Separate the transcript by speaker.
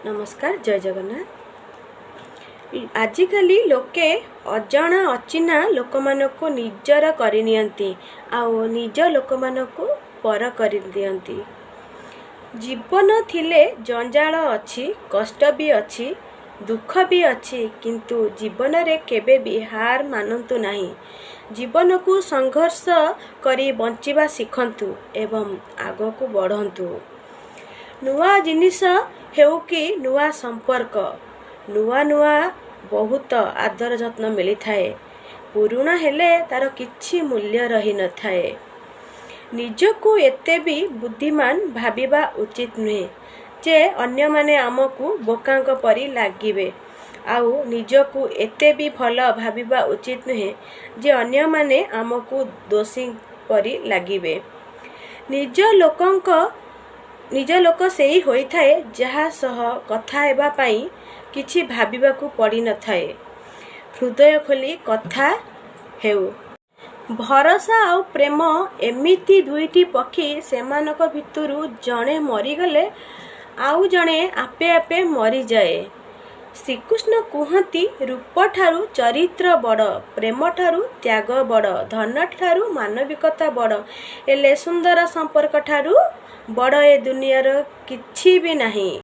Speaker 1: नमस्कार जय जगन्नाथ। आजिकली लोके अजाणा अचिना लोक मानक निजर करनियंती आउ निज लोक मानक पर कर दियंती। जीवन थिले जंजाल अछि, कष्ट भी अछि, दुख भी अछि, किंतु जीवन रे केबे भी हार मानंतु नाही। जीवन को संघर्ष करी बंचिबा शिखंतु एवं आगो को बढ़ंतु। नुआ जिनिस हेउ कि नुआ संपर्क नुआ नुआ बहुत आदर जत्न मिली थाए, पुराणा हेले तार किछि मूल्य रही न थाए। निजको एते भी बुद्धिमान भाबिबा उचित नुहे जे अन्य माने आमको बोकांक परी लागिबे, आउ निजको एते भी भल भाबिबा उचित नुहे जे अन्य माने आमको दोषी परी लागिबे। निज लोक सेही होई थाए जहा सह कथा हेबा पाई किछि भाबिबाकू पड़ी न थाए। हृदय खोली कथा हेउ। भरोसा आउ प्रेम एमिति दुईटी पक्षी, सेमानक भितरु जणे मरीगले आउ जणे आपे आपे मरी जाए। श्रीकृष्ण कुहती रूप ठारू चरित्र बड़, प्रेम ठारू त्याग बड़, धन ठारू मानविकता बड़, एले सुंदर संपर्क ठारू बड़ ए दुनियार किछि भी नाही।